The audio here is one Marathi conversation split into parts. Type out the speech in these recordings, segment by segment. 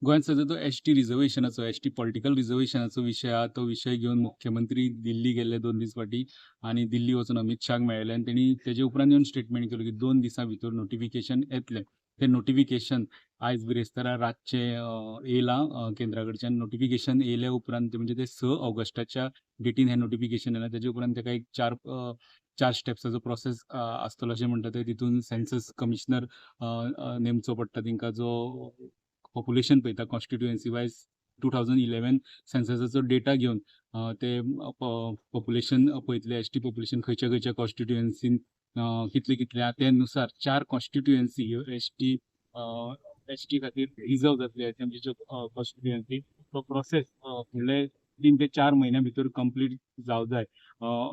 गोंयांत सध्या तो एस.टी. रिझर्वेशनाचो, एस.टी. पॉलिटिकल रिझर्वेशनाचो विशय आहा. तो विशय घेवन मुख्यमंत्री दिल्ली गेल्ले 2 दीस फाटीं आनी दिल्ली वचून अमित शाहक मेळ्ळे आनी तेणी तेजे उपरांत येवन स्टेटमेंट केलो की 2 दिसां भितर नोटिफिकेशन येतलें. तें नोटिफिकेशन आयज बिरेस्तारा रातचें येयलां केंद्रा कडच्यान. नोटिफिकेशन येयल्या उपरांत म्हणजे ते 6 ऑगस्टाच्या डेटीन हें नोटिफिकेशन येयलां. तेजे उपरांत तेका एक 4 स्टेप्साचो प्रोसेस आसतलो अशें म्हणटा ते. तितून सेन्सस कमिशनर नेमचो पडटा तेंकां जो पॉप्युलेशन पळयता कॉन्स्टिट्युएन्सी वायज 2011 सेन्ससाचो डेटा घेवन ते पॉप्युलेशन पळयतले एस.टी. पॉप्युलेशन खंयच्या खंयच्या कॉन्स्टिट्युएन्सीन कितले कितले आहा ते नुसार 4 कॉन्स्टिट्युएन्सी ह्यो एस.टी. खातीर रिजर्व जातले म्हणजे कॉन्स्टिट्युएन्सी. तो प्रोसेस फुडले 3 ते 4 म्हयन्या भितर कंप्लीट जावं जाय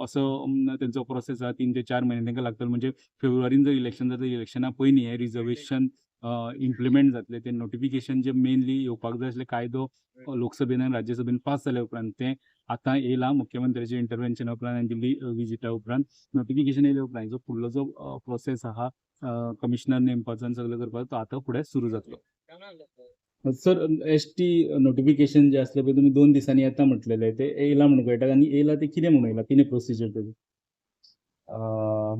असो तेंचो प्रोसेस आहा. 3 ते 4 म्हयने तेंकां लागतले म्हणजे फेब्रुवारीन जर इलेक्शन जाता इलेक्शना पयलीं हें रिजर्वेशन इम्प्लिमेंट जातले. ते नोटिफिकेशन जे मेनली येवपाक जाय आसले कायदो लोकसभेन आनी राज्यसभेन पास जाल्या उपरांत तें आतां येयलां मुख्यमंत्र्याच्या इंटरव्हेन्शना उपरांत आनी दिल्ली विजिटा उपरांत. नोटिफिकेशन येयल्या उपरांत हेचो फुडलो जो प्रोसेस आहा कमिशनर नेमपाचो आनी सगळें करपाचो तो आतां फुडें सुरू जातलो. Sir, ST. नोटिफिकेशन जे आसलें पळय तुमी 2 दिसांनी येता म्हटलेले ते येयलां म्हणून कळटा आनी येयलां ते कितें म्हणून येयलां? कितें प्रोसिजर तेजी?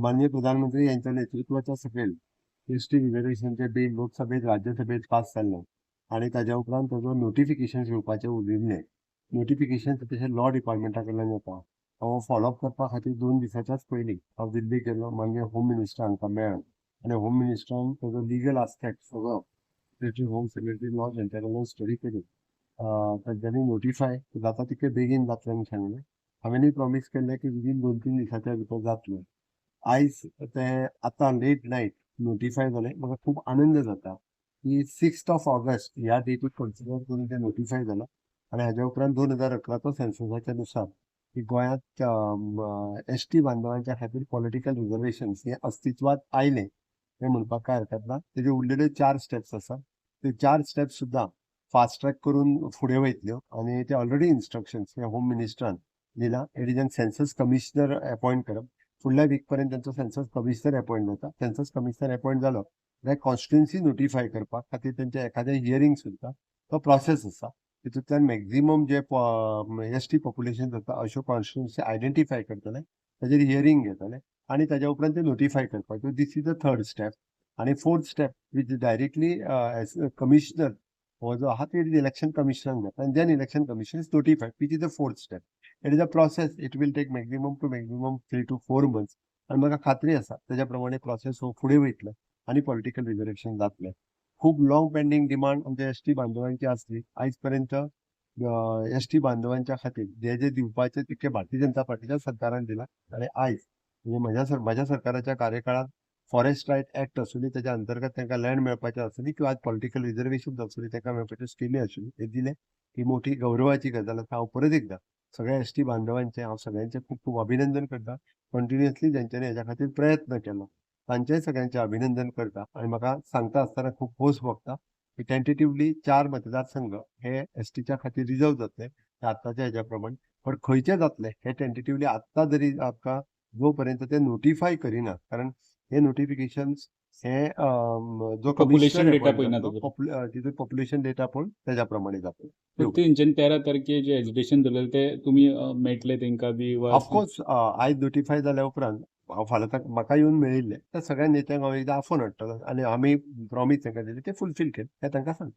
माननीय प्रधानमंत्री यांच्या नेतृत्वाच्या सकयल एस.टी. रिझर्वेशनचे बिल लोकसभेत राज्यसभेत पास जाल्लें आनी ताज्या उपरांत ताजो नोटिफिकेशन येवपाचें उरिल्लें. नोटिफिकेशन तशें लॉ डिपार्टमेंटा कडल्यान येता. हो फॉलोअप करपा खातीर 2 दिसाच्याच पयलीं हांव दिल्ली गेल्लो. माननीय होम मिनिस्टर हांकां मेळ्ळें आनी होम मिनिस्टरान ताजो लिगल आस्पेक्ट सगळो सेक्रेटरी होम सेक्रेटरी लॉ हांच्या कडल्यान स्टडी केली. तांच्यांनी नोटिफाय जाता तितले बेगीन जातलें म्हूण सांगलें. हांवेनूय प्रॉमीस केल्लें की विदीन 2-3 दिसाच्या भितर जातलें. आयज ते आतां लेट नायट नोटिफाय जालें. म्हाका खूब आनंद जाता की 6th ऑफ ऑगस्ट ह्या डेटीक कन्सिडर करून तें नोटिफाय जालां आनी हाज्या उपरांत 2011चो सेन्ससाच्या नुसार की गोंयांत एस.टी. बांदवांच्या खातीर पॉलिटिकल रिझर्वेशन्स हे अस्तित्वात आयलें हें म्हणपाक कांय हरकत ना. तेजे उरलेले 4 स्टेप्स आसा. ते 4 स्टेप्स सुद्दां फास्ट ट्रॅक करून फुडें वयतल्यो आनी ते ऑलरेडी इन्स्ट्रक्शन्स हे होम मिनिस्टरान दिला. एडिजन सेन्सस कमिशनर अपॉयंट करप. फुडल्या वीक पर्यंत तांचो सेन्सस कमिशनर अपॉयंट जाता. सेन्सस कमिशनर अपॉयंट जालो जाल्यार कॉन्स्टिट्युएन्सी नोटिफाय करपा खातीर तेंचें एखादें हियरींग सुद्दां तो प्रोसेस आसा. तितूंतल्यान मॅक्झिमम जे एस.टी. पॉप्युलेशन जाता अश्यो कॉन्स्टिट्युएन्सी आयडेंटिफाय करतले, ताजेर हियरींग घेतले आनी ताज्या उपरांत ते नोटिफाय करपाच्यो. This is the 3rd step. आनी 4th step which directly commissioner हो जो आहा तो इलेक्शन कमिशनाक जाता आनी then election commission is notified which is the 4th step. It is a process. It will take maximum to maximum 3 to 4 months आनी म्हाका खात्री आसा तेज्या प्रमाणे प्रोसेस हो फुडें वयतलो आनी पॉलिटिकल रिझर्वेशन जातलें. खूब लाँग पेंडींग डिमांड आमच्या एस.टी. बांदवांची आसली. आयज पर्यंत एस.टी. बांदवांच्या खातीर जे जे दिवपाचे तितके भारतीय जनता पार्टीच्या सरकारान दिला आनी आयज म्हणजे म्हाज्या सरकाराच्या कार्यकाळांत फॉरेस्ट रायट एक्ट आसुनी तेज्या अंतर्गत तांकां लँड मेळपाचें आसुनी किंवा पॉलिटिकल रिझर्वेशन आसुनी तांकां मेळपाच्यो स्किमी आसुनी हे दिले ही मोठी गौरवाची गजाल आसा. हांव परत एकदां सगळ्या एस.टी. बांदवांचें हांव सगळ्यांचें खूब खूब अभिनंदन करता. कंटिन्युअसली जेंच्यांनी हेज्या खातीर प्रयत्न केलो तांचेय सगळ्यांचें अभिनंदन करता आनी म्हाका सांगता आसतना खूब खोस भोगता की टेंटेटिव्हली 4 मतदारसंघ हे एस.टीच्या खातीर रिजर्व जातले आतांच्या हेज्या प्रमाण. पण खंयचे जातले हे टेंटेटिव्हली आत्तां जरी आमकां जो पर्यंत ते नोटिफाय करिना कारण हे नोटिफिकेशन्स हे जो पॉप्युलेशन कमिशनर डेटा अपॉयंट पळयना करता तेजेर. तितून पॉप्युलेशन डेटा पळोवन तेज्या प्रमाणे तर जातले. तेंच्यांनी 13 तारखेर जे एजिटेशन दवरलेलें ते तुमी मेळटले तेंकां बी वा ऑफकोर्स आयज नोटिफाय जाल्या उपरांत हांव फाल्यां म्हाका येवन मेळिल्ले त्या सगळ्या नेत्यांक हांव एकदां आफोवन हाडटलो आनी आमी प्रॉमीस तांकां दिली ते फुलफील केले हें तांकां सांगता.